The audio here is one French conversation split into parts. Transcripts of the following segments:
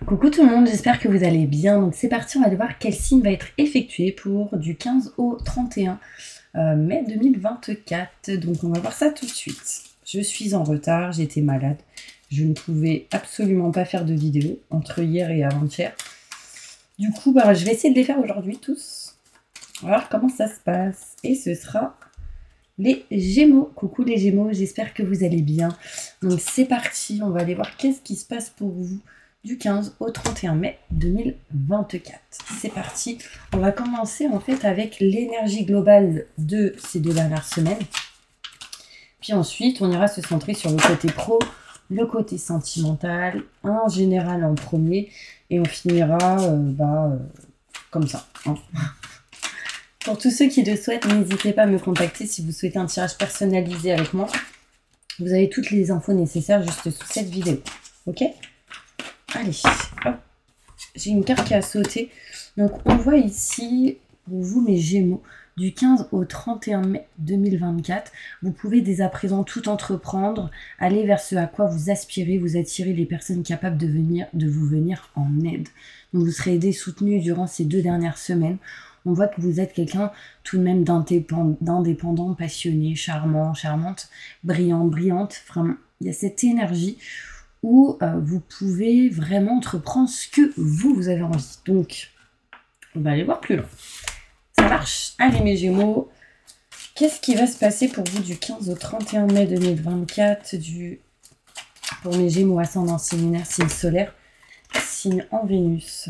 Coucou tout le monde, j'espère que vous allez bien. Donc c'est parti, on va aller voir quel signe va être effectué pour du 15 au 31 mai 2024. Donc on va voir ça tout de suite. Je suis en retard, j'étais malade. Je ne pouvais absolument pas faire de vidéo entre hier et avant-hier. Du coup, je vais essayer de les faire aujourd'hui tous. On va voir comment ça se passe. Et ce sera les Gémeaux. Coucou les Gémeaux, j'espère que vous allez bien. Donc c'est parti, on va aller voir qu'est-ce qui se passe pour vous du 15 au 31 mai 2024. C'est parti. On va commencer en fait avec l'énergie globale de ces 2 dernières semaines. Puis ensuite, on ira se centrer sur le côté pro, le côté sentimental, en général en premier. Et on finira comme ça. Hein. Pour tous ceux qui le souhaitent, n'hésitez pas à me contacter si vous souhaitez un tirage personnalisé avec moi. Vous avez toutes les infos nécessaires juste sous cette vidéo. Ok ? Allez, hop. J'ai une carte qui a sauté. Donc on voit ici, pour vous mes Gémeaux, du 15 au 31 mai 2024, vous pouvez dès à présent tout entreprendre, aller vers ce à quoi vous aspirez, vous attirez les personnes capables de vous venir en aide. Donc vous serez aidé, soutenu durant ces 2 dernières semaines. On voit que vous êtes quelqu'un tout de même d'indépendant, passionné, charmant, charmante, brillant, brillante. Vraiment, il y a cette énergie où vous pouvez vraiment entreprendre ce que vous avez envie. Donc, on va aller voir plus loin. Ça marche. Allez mes Gémeaux, qu'est-ce qui va se passer pour vous du 15 au 31 mai 2024 pour mes Gémeaux ascendant signe lunaire, signe solaire, signe en Vénus?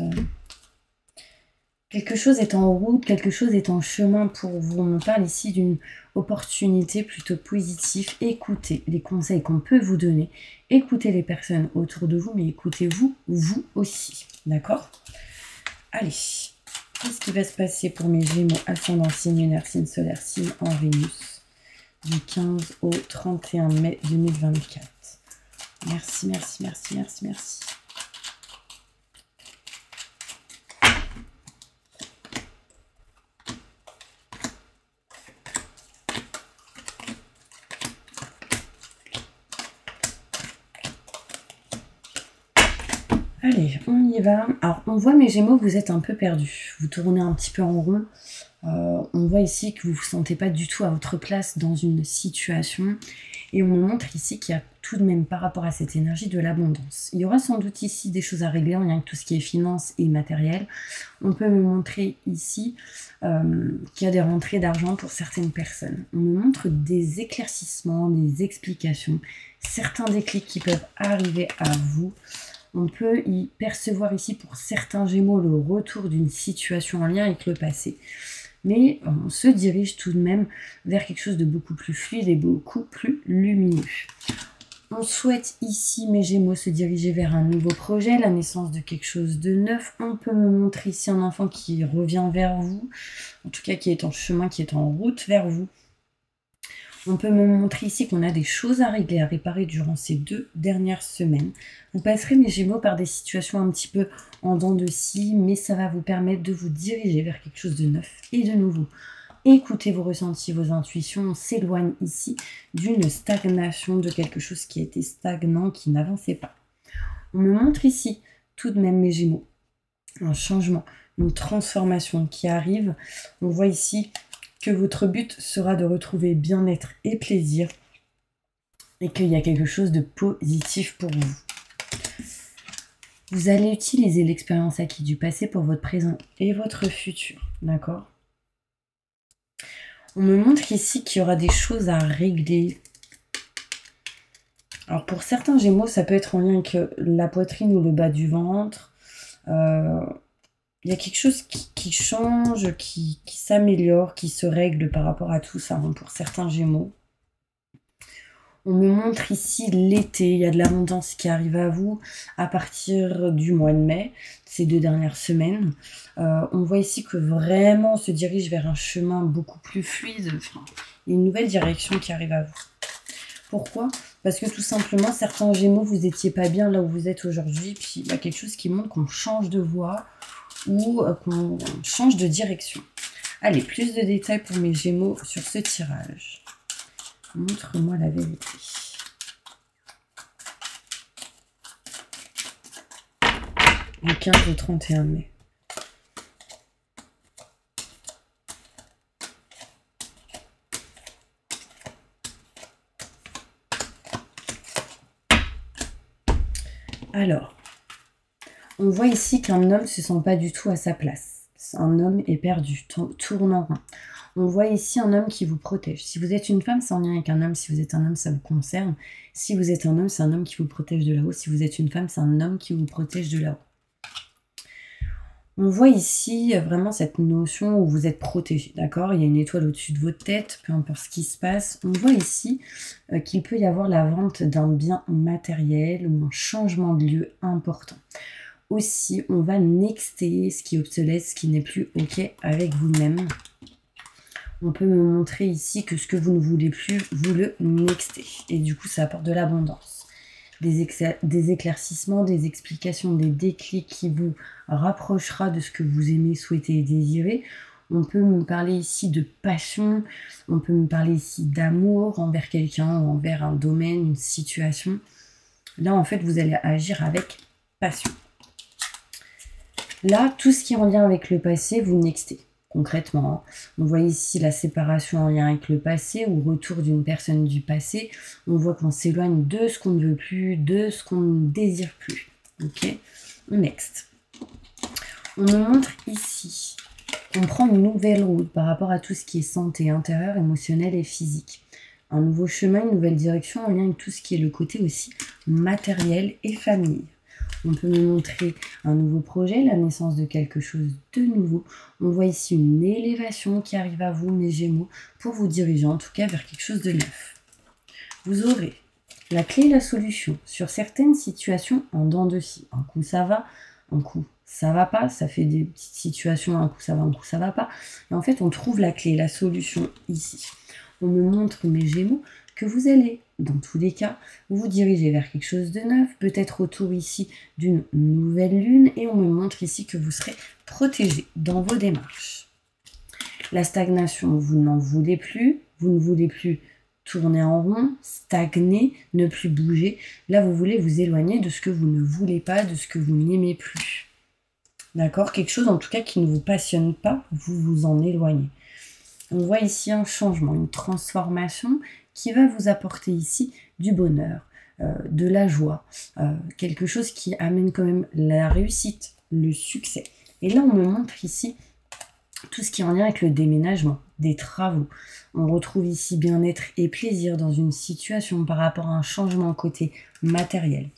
Quelque chose est en route, quelque chose est en chemin pour vous. On me parle ici d'une opportunité plutôt positive. Écoutez les conseils qu'on peut vous donner. Écoutez les personnes autour de vous, mais écoutez-vous, vous aussi. D'accord? Allez, qu'est-ce qui va se passer pour mes Gémeaux ascendant signe lunaire, signe solaire, signe en Vénus du 15 au 31 mai 2024? Merci, merci, merci, merci, merci. Allez, on y va. Alors, on voit mes Gémeaux, vous êtes un peu perdus. Vous tournez un petit peu en rond. On voit ici que vous ne vous sentez pas du tout à votre place dans une situation. Et on me montre ici qu'il y a tout de même, par rapport à cette énergie, de l'abondance. Il y aura sans doute ici des choses à régler en lien avec tout ce qui est finance et matériel. On peut me montrer ici qu'il y a des rentrées d'argent pour certaines personnes. On me montre des éclaircissements, des explications, certains déclics qui peuvent arriver à vous. On peut y percevoir ici pour certains Gémeaux le retour d'une situation en lien avec le passé. Mais on se dirige tout de même vers quelque chose de beaucoup plus fluide et beaucoup plus lumineux. On souhaite ici, mes Gémeaux, se diriger vers un nouveau projet, la naissance de quelque chose de neuf. On peut me montrer ici un enfant qui revient vers vous, en tout cas qui est en chemin, qui est en route vers vous. On peut me montrer ici qu'on a des choses à régler, à réparer durant ces 2 dernières semaines. Vous passerez, mes Gémeaux, par des situations un petit peu en dents de scie, mais ça va vous permettre de vous diriger vers quelque chose de neuf et de nouveau. Écoutez vos ressentis, vos intuitions. On s'éloigne ici d'une stagnation, de quelque chose qui était stagnant, qui n'avançait pas. On me montre ici, tout de même, mes Gémeaux, un changement, une transformation qui arrive. On voit ici que votre but sera de retrouver bien-être et plaisir et qu'il y a quelque chose de positif pour vous. Vous allez utiliser l'expérience acquise du passé pour votre présent et votre futur, d'accord? On me montre ici qu'il y aura des choses à régler. Alors pour certains Gémeaux, ça peut être en lien avec la poitrine ou le bas du ventre. Il y a quelque chose qui change, qui s'améliore, qui se règle par rapport à tout ça, hein, pour certains Gémeaux. On me montre ici l'été, il y a de l'abondance qui arrive à vous à partir du mois de mai, ces 2 dernières semaines. On voit ici que vraiment on se dirige vers un chemin beaucoup plus fluide, enfin, une nouvelle direction qui arrive à vous. Pourquoi? Parce que tout simplement, certains Gémeaux, vous n'étiez pas bien là où vous êtes aujourd'hui, puis il y a quelque chose qui montre qu'on change de voie ou qu'on change de direction. Allez, plus de détails pour mes Gémeaux sur ce tirage. Montre-moi la vérité. Du 15 au 31 mai. Alors, on voit ici qu'un homme ne se sent pas du tout à sa place. Un homme est perdu, tourne en rond. On voit ici un homme qui vous protège. Si vous êtes une femme, c'est en lien avec un homme. Si vous êtes un homme, ça vous concerne. Si vous êtes un homme, c'est un homme qui vous protège de là-haut. Si vous êtes une femme, c'est un homme qui vous protège de là-haut. On voit ici vraiment cette notion où vous êtes protégé, d'accord? Il y a une étoile au-dessus de votre tête, peu importe ce qui se passe. On voit ici qu'il peut y avoir la vente d'un bien matériel ou un changement de lieu important. Aussi, on va nexter ce qui est obsolète, ce qui n'est plus OK avec vous-même. On peut me montrer ici que ce que vous ne voulez plus, vous le nextez. Et du coup, ça apporte de l'abondance. Des éclaircissements, des explications, des déclics qui vous rapprochera de ce que vous aimez, souhaitez et désirez. On peut me parler ici de passion, on peut me parler ici d'amour envers quelqu'un ou envers un domaine, une situation. Là, en fait, vous allez agir avec passion. Là, tout ce qui est en lien avec le passé, vous nextez. Concrètement, on voit ici la séparation en lien avec le passé ou retour d'une personne du passé. On voit qu'on s'éloigne de ce qu'on ne veut plus, de ce qu'on ne désire plus. Ok, next. On nous montre ici qu'on prend une nouvelle route par rapport à tout ce qui est santé intérieure, émotionnelle et physique. Un nouveau chemin, une nouvelle direction en lien avec tout ce qui est le côté aussi matériel et famille. On peut me montrer un nouveau projet, la naissance de quelque chose de nouveau. On voit ici une élévation qui arrive à vous, mes Gémeaux, pour vous diriger en tout cas vers quelque chose de neuf. Vous aurez la clé et la solution sur certaines situations en dents de scie. Un coup ça va, un coup ça va pas. Ça fait des petites situations, un coup ça va, un coup ça va pas. Et en fait, on trouve la clé et la solution ici. On me montre, mes Gémeaux, que vous allez, dans tous les cas, vous diriger vers quelque chose de neuf, peut-être autour ici d'une nouvelle lune, et on me montre ici que vous serez protégé dans vos démarches. La stagnation, vous n'en voulez plus, vous ne voulez plus tourner en rond, stagner, ne plus bouger. Là, vous voulez vous éloigner de ce que vous ne voulez pas, de ce que vous n'aimez plus. D'accord? Quelque chose en tout cas qui ne vous passionne pas, vous vous en éloignez. On voit ici un changement, une transformation qui va vous apporter ici du bonheur, de la joie, quelque chose qui amène quand même la réussite, le succès. Et là, on me montre ici tout ce qui est en lien avec le déménagement, des travaux. On retrouve ici bien-être et plaisir dans une situation par rapport à un changement côté matériel.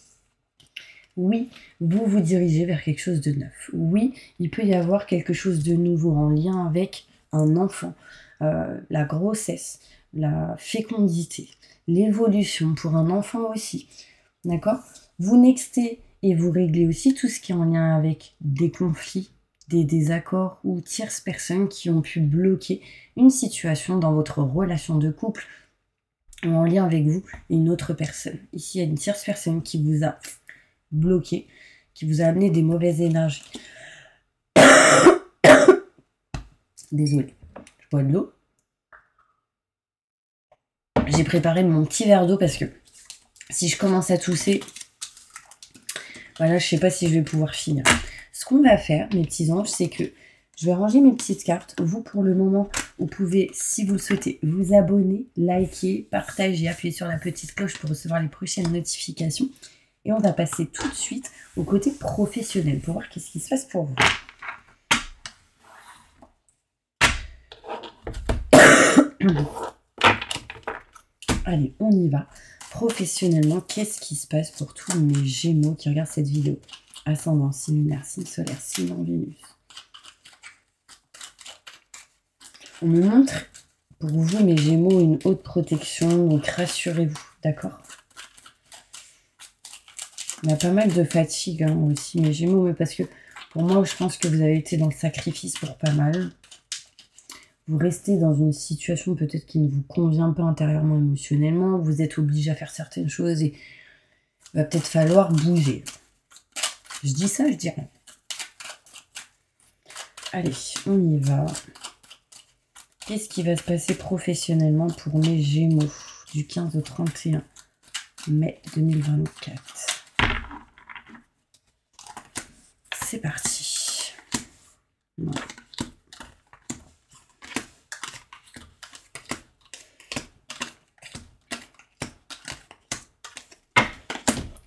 Oui, vous vous dirigez vers quelque chose de neuf. Oui, il peut y avoir quelque chose de nouveau en lien avec un enfant, la grossesse, la fécondité, l'évolution pour un enfant aussi. D'accord? Vous nextez et vous réglez aussi tout ce qui est en lien avec des conflits, des désaccords ou tierces personnes qui ont pu bloquer une situation dans votre relation de couple ou en lien avec vous et une autre personne. Ici, il y a une tierce personne qui vous a bloqué, qui vous a amené des mauvaises énergies. Désolée, je bois de l'eau. J'ai préparé mon petit verre d'eau parce que si je commence à tousser, voilà, je sais pas si je vais pouvoir finir. Ce qu'on va faire, mes petits anges, c'est que je vais ranger mes petites cartes. Vous, pour le moment, vous pouvez, si vous le souhaitez, vous abonner, liker, partager, appuyer sur la petite cloche pour recevoir les prochaines notifications. Et on va passer tout de suite au côté professionnel pour voir qu'est-ce qui se passe pour vous. Allez, on y va. Professionnellement, qu'est-ce qui se passe pour tous mes Gémeaux qui regardent cette vidéo? Ascendant, signe lunaire, signe solaire, signe en Vénus. On me montre pour vous, mes Gémeaux, une haute protection, donc rassurez-vous, d'accord? Il y a pas mal de fatigue aussi, mes Gémeaux, mais parce que pour moi, je pense que vous avez été dans le sacrifice pour pas mal. Vous restez dans une situation peut-être qui ne vous convient pas intérieurement, émotionnellement. Vous êtes obligé à faire certaines choses et il va peut-être falloir bouger. Je dis ça, je dis rien. Allez, on y va. Qu'est-ce qui va se passer professionnellement pour mes Gémeaux du 15 au 31 mai 2024? c'est parti. Non.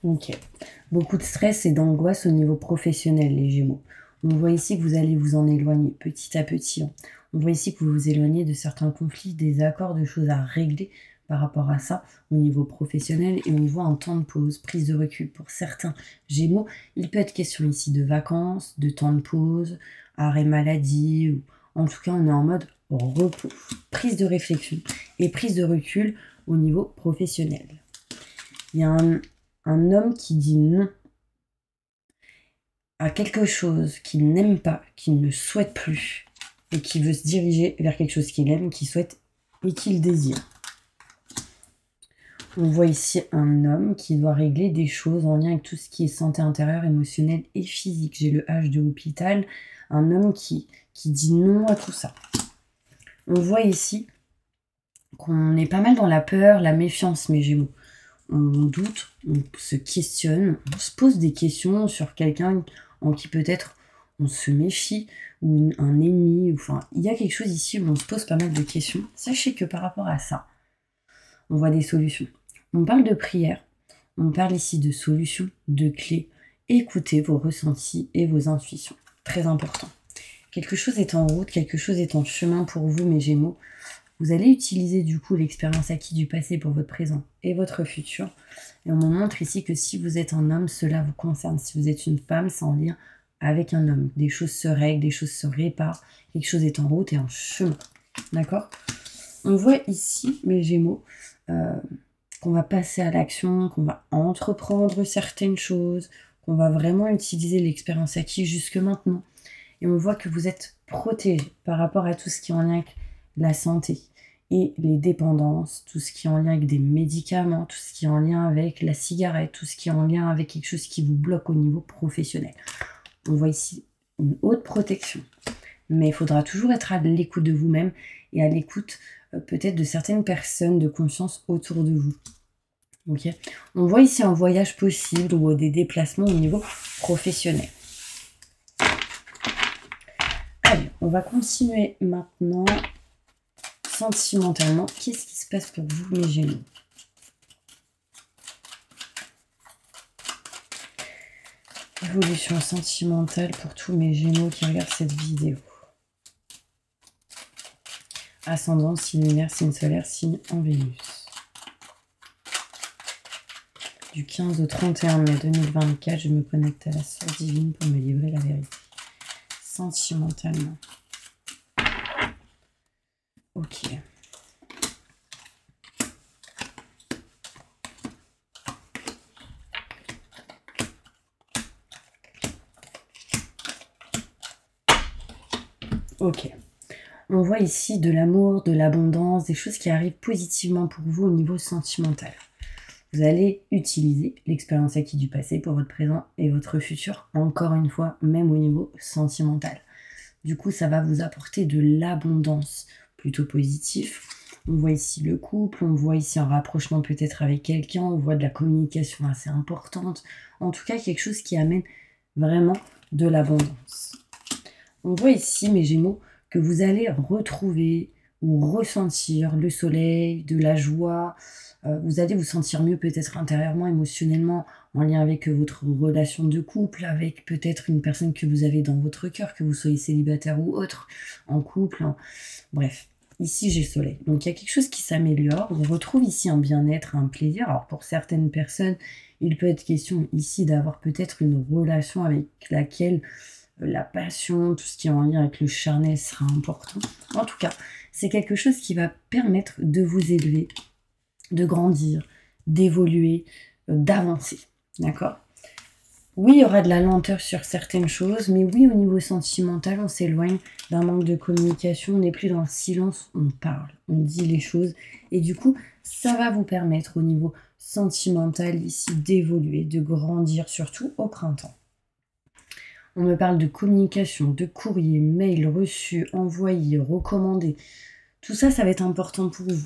Ok. Beaucoup de stress et d'angoisse au niveau professionnel, les Gémeaux. On voit ici que vous allez vous en éloigner petit à petit. On voit ici que vous vous éloignez de certains conflits, des accords, de choses à régler par rapport à ça au niveau professionnel. Et on voit un temps de pause, prise de recul pour certains Gémeaux. Il peut être question ici de vacances, de temps de pause, arrêt maladie. Ou en tout cas, on est en mode repos, prise de réflexion et prise de recul au niveau professionnel. Il y a un homme qui dit non à quelque chose qu'il n'aime pas, qu'il ne souhaite plus, et qui veut se diriger vers quelque chose qu'il aime, qu'il souhaite et qu'il désire. On voit ici un homme qui doit régler des choses en lien avec tout ce qui est santé intérieure, émotionnelle et physique. J'ai le H de hôpital, un homme qui dit non à tout ça. On voit ici qu'on est pas mal dans la peur, la méfiance, mes Gémeaux. On doute, on se questionne, on se pose des questions sur quelqu'un en qui peut-être on se méfie, ou un ennemi, enfin, il y a quelque chose ici où on se pose pas mal de questions. Sachez que par rapport à ça, on voit des solutions. On parle de prière, on parle ici de solutions, de clés. Écoutez vos ressentis et vos intuitions. Très important. Quelque chose est en route, quelque chose est en chemin pour vous, mes Gémeaux. Vous allez utiliser du coup l'expérience acquise du passé pour votre présent et votre futur. Et on me montre ici que si vous êtes un homme, cela vous concerne. Si vous êtes une femme, c'est en lien avec un homme. Des choses se règlent, des choses se réparent. Quelque chose est en route et en chemin. D'accord? On voit ici, mes Gémeaux, qu'on va passer à l'action, qu'on va entreprendre certaines choses, qu'on va vraiment utiliser l'expérience acquise jusque maintenant. Et on voit que vous êtes protégé par rapport à tout ce qui est en lien avec la santé et les dépendances, tout ce qui est en lien avec des médicaments, tout ce qui est en lien avec la cigarette, tout ce qui est en lien avec quelque chose qui vous bloque au niveau professionnel. On voit ici une haute protection, mais il faudra toujours être à l'écoute de vous-même et à l'écoute peut-être de certaines personnes de confiance autour de vous. Okay. On voit ici un voyage possible ou des déplacements au niveau professionnel. Allez, on va continuer maintenant. Sentimentalement, qu'est-ce qui se passe pour vous, mes Gémeaux? Évolution sentimentale pour tous mes Gémeaux qui regardent cette vidéo. Ascendant, signe lunaire, signe solaire, signe en Vénus. Du 15 au 31 mai 2024, je me connecte à la source divine pour me livrer la vérité. Sentimentalement. Ok. Ok. On voit ici de l'amour, de l'abondance, des choses qui arrivent positivement pour vous au niveau sentimental. Vous allez utiliser l'expérience acquise du passé pour votre présent et votre futur, encore une fois, même au niveau sentimental. Du coup, ça va vous apporter de l'abondance plutôt positif. On voit ici le couple, on voit ici un rapprochement peut-être avec quelqu'un, on voit de la communication assez importante. En tout cas, quelque chose qui amène vraiment de l'abondance. On voit ici, mes Gémeaux, que vous allez retrouver ou ressentir le soleil, de la joie. Vous allez vous sentir mieux peut-être intérieurement, émotionnellement, en lien avec votre relation de couple, avec peut-être une personne que vous avez dans votre cœur, que vous soyez célibataire ou autre, en couple. Bref, ici j'ai le soleil. Donc il y a quelque chose qui s'améliore. On retrouve ici un bien-être, un plaisir. Alors pour certaines personnes, il peut être question ici d'avoir peut-être une relation avec laquelle la passion, tout ce qui est en lien avec le charnel sera important. En tout cas, c'est quelque chose qui va permettre de vous élever, de grandir, d'évoluer, d'avancer. D'accord? Oui, il y aura de la lenteur sur certaines choses, mais oui, au niveau sentimental, on s'éloigne d'un manque de communication, on n'est plus dans le silence, on parle, on dit les choses. Et du coup, ça va vous permettre au niveau sentimental ici d'évoluer, de grandir, surtout au printemps. On me parle de communication, de courrier, mail reçu, envoyé, recommandé. Tout ça, ça va être important pour vous.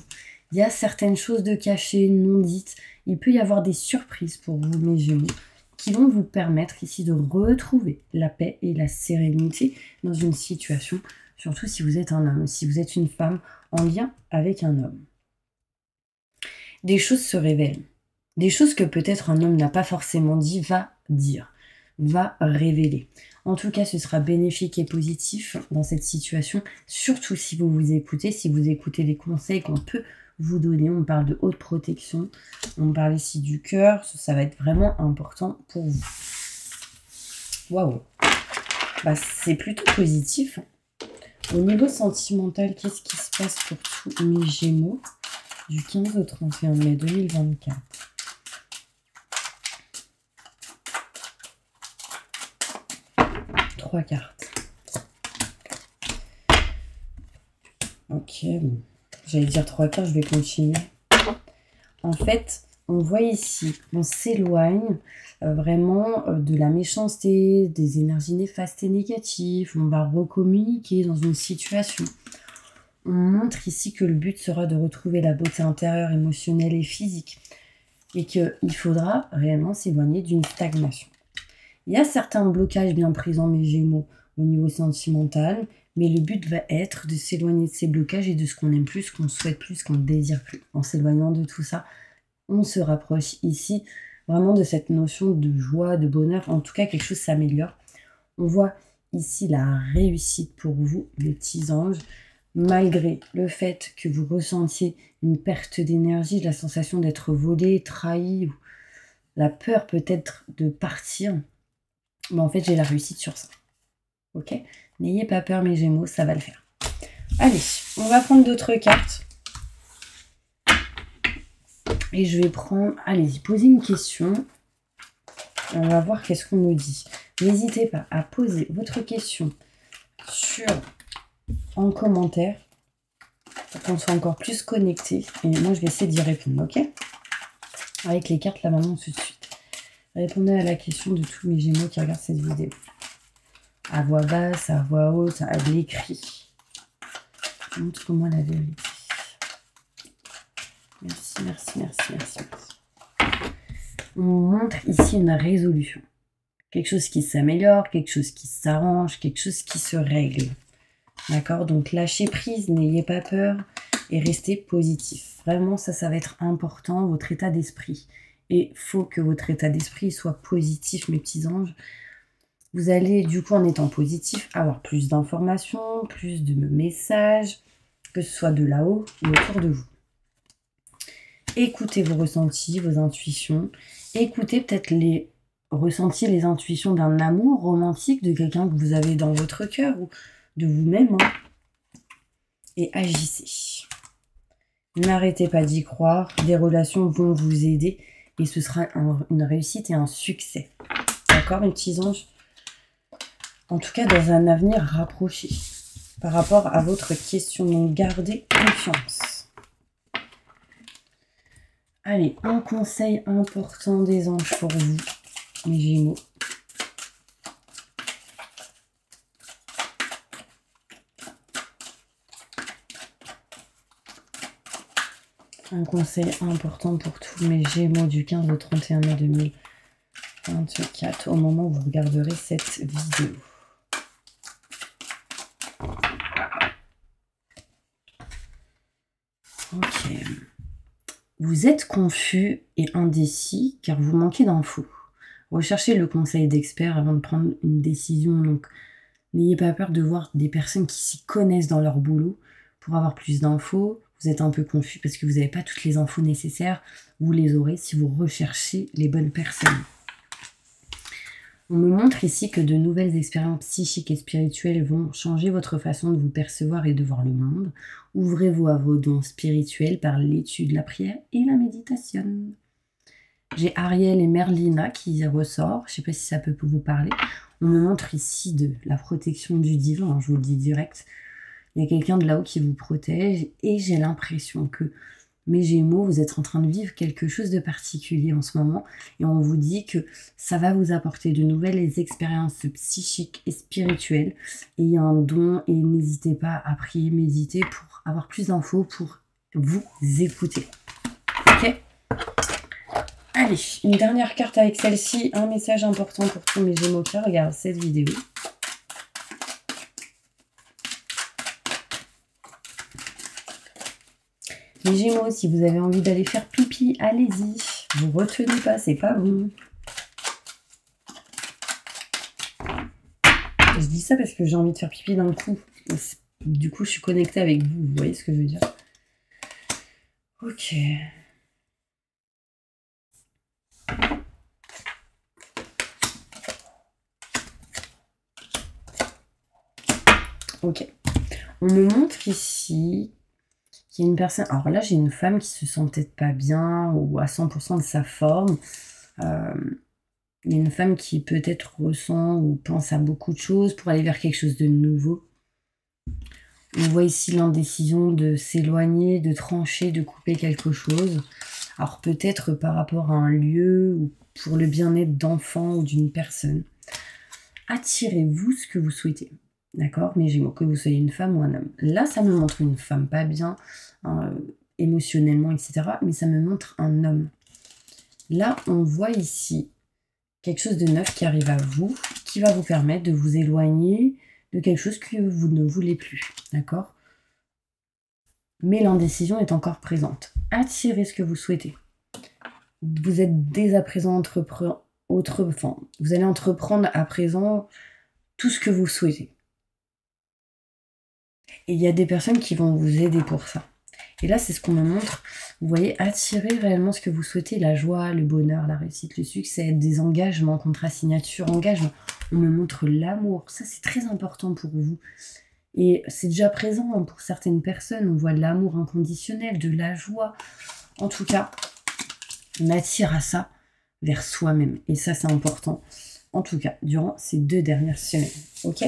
Il y a certaines choses de cachées, non dites. Il peut y avoir des surprises pour vous, mes Gémeaux. qui vont vous permettre ici de retrouver la paix et la sérénité dans une situation, surtout si vous êtes un homme, si vous êtes une femme en lien avec un homme. Des choses se révèlent. Des choses que peut-être un homme n'a pas forcément dit, va dire, va révéler. En tout cas, ce sera bénéfique et positif dans cette situation, surtout si vous vous écoutez, si vous écoutez les conseils qu'on peut vous donner. On parle de haute protection, on parle ici du cœur, ça va être vraiment important pour vous. Waouh, bah, c'est plutôt positif. Au niveau sentimental, qu'est-ce qui se passe pour tous mes Gémeaux du 15 au 31 mai 2024? Trois cartes. Ok, bon. J'allais dire 3 cartes, je vais continuer. En fait, on voit ici, on s'éloigne vraiment de la méchanceté, des énergies néfastes et négatives. On va recommuniquer dans une situation. On montre ici que le but sera de retrouver la beauté intérieure, émotionnelle et physique. Et qu'il faudra réellement s'éloigner d'une stagnation. Il y a certains blocages bien présents, mes Gémeaux, au niveau sentimental, mais le but va être de s'éloigner de ces blocages et de ce qu'on aime plus, ce qu'on souhaite plus, ce qu'on ne désire plus. En s'éloignant de tout ça, on se rapproche ici vraiment de cette notion de joie, de bonheur. En tout cas, quelque chose s'améliore. On voit ici la réussite pour vous, les petits anges, malgré le fait que vous ressentiez une perte d'énergie, la sensation d'être volé, trahi, ou la peur peut-être de partir. Mais en fait, j'ai la réussite sur ça. Ok? N'ayez pas peur, mes Gémeaux, ça va le faire. Allez, on va prendre d'autres cartes. Et je vais prendre... Allez-y, posez une question. On va voir qu'est-ce qu'on nous dit. N'hésitez pas à poser votre question en commentaire pour qu'on soit encore plus connectés. Et moi, je vais essayer d'y répondre, ok? Avec les cartes là maintenant tout de suite. Répondez à la question de tous mes Gémeaux qui regardent cette vidéo. À voix basse, à voix haute, à l'écrit. Montre-moi la vérité. Merci, merci, merci, merci, merci. On montre ici une résolution. Quelque chose qui s'améliore, quelque chose qui s'arrange, quelque chose qui se règle. D'accord? Donc lâchez prise, n'ayez pas peur et restez positif. Vraiment, ça va être important, votre état d'esprit. Et il faut que votre état d'esprit soit positif, mes petits anges. Vous allez, du coup, en étant positif, avoir plus d'informations, plus de messages, que ce soit de là-haut ou autour de vous. Écoutez vos ressentis, vos intuitions. Écoutez peut-être les ressentis, les intuitions d'un amour romantique, de quelqu'un que vous avez dans votre cœur ou de vous-même. Hein. Et agissez. N'arrêtez pas d'y croire. Des relations vont vous aider et ce sera une réussite et un succès. D'accord, mes petits anges? En tout cas, dans un avenir rapproché. Par rapport à votre question, donc gardez confiance. Allez, un conseil important des anges pour vous, mes Gémeaux. Un conseil important pour tous mes Gémeaux du 15 au 31 mai 2024, au moment où vous regarderez cette vidéo. Ok. Vous êtes confus et indécis car vous manquez d'infos. Recherchez le conseil d'experts avant de prendre une décision. Donc, n'ayez pas peur de voir des personnes qui s'y connaissent dans leur boulot pour avoir plus d'infos. Vous êtes un peu confus parce que vous n'avez pas toutes les infos nécessaires. Vous les aurez si vous recherchez les bonnes personnes. On me montre ici que de nouvelles expériences psychiques et spirituelles vont changer votre façon de vous percevoir et de voir le monde. Ouvrez-vous à vos dons spirituels par l'étude, la prière et la méditation. J'ai Ariel et Merlina qui ressort. Je ne sais pas si ça peut vous parler. On me montre ici de la protection du divin, hein, je vous le dis direct. Il y a quelqu'un de là-haut qui vous protège et j'ai l'impression que mes Gémeaux, vous êtes en train de vivre quelque chose de particulier en ce moment et on vous dit que ça va vous apporter de nouvelles expériences psychiques et spirituelles et il y a un don et n'hésitez pas à prier, méditer pour avoir plus d'infos, pour vous écouter. Ok ? Allez, une dernière carte avec celle-ci. Un message important pour tous mes Gémeaux qui regardent cette vidéo. Les Gémeaux, si vous avez envie d'aller faire pipi, allez-y. Vous retenez pas, c'est pas vous. Je dis ça parce que j'ai envie de faire pipi d'un coup. Du coup, je suis connectée avec vous. Vous voyez ce que je veux dire? Ok. Ok. On me montre ici qu'il y a une personne... Alors là, j'ai une femme qui se sent peut-être pas bien ou à 100% de sa forme. Il y a une femme qui peut-être ressent ou pense à beaucoup de choses pour aller vers quelque chose de nouveau. On voit ici l'indécision de s'éloigner, de trancher, de couper quelque chose. Alors peut-être par rapport à un lieu ou pour le bien-être d'enfant ou d'une personne. Attirez-vous ce que vous souhaitez. D'accord, mes Gémeaux, que vous soyez une femme ou un homme. Là, ça me montre une femme pas bien, émotionnellement, etc. Mais ça me montre un homme. Là, on voit ici quelque chose de neuf qui arrive à vous, qui va vous permettre de vous éloigner de quelque chose que vous ne voulez plus. D'accord? Mais l'indécision est encore présente. Attirez ce que vous souhaitez. Vous êtes dès à présent vous allez entreprendre à présent tout ce que vous souhaitez. Et il y a des personnes qui vont vous aider pour ça. Et là, c'est ce qu'on me montre. Vous voyez, attirer réellement ce que vous souhaitez, la joie, le bonheur, la réussite, le succès, des engagements, contrats, signatures, engagements. On me montre l'amour. Ça, c'est très important pour vous. Et c'est déjà présent pour certaines personnes. On voit de l'amour inconditionnel, de la joie. En tout cas, on attire à ça vers soi-même. Et ça, c'est important. En tout cas, durant ces 2 dernières semaines. Ok ?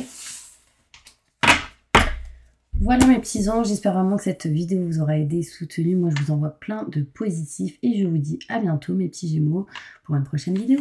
Voilà mes petits anges, j'espère vraiment que cette vidéo vous aura aidé, soutenu. Moi, je vous envoie plein de positifs et je vous dis à bientôt mes petits Gémeaux pour une prochaine vidéo.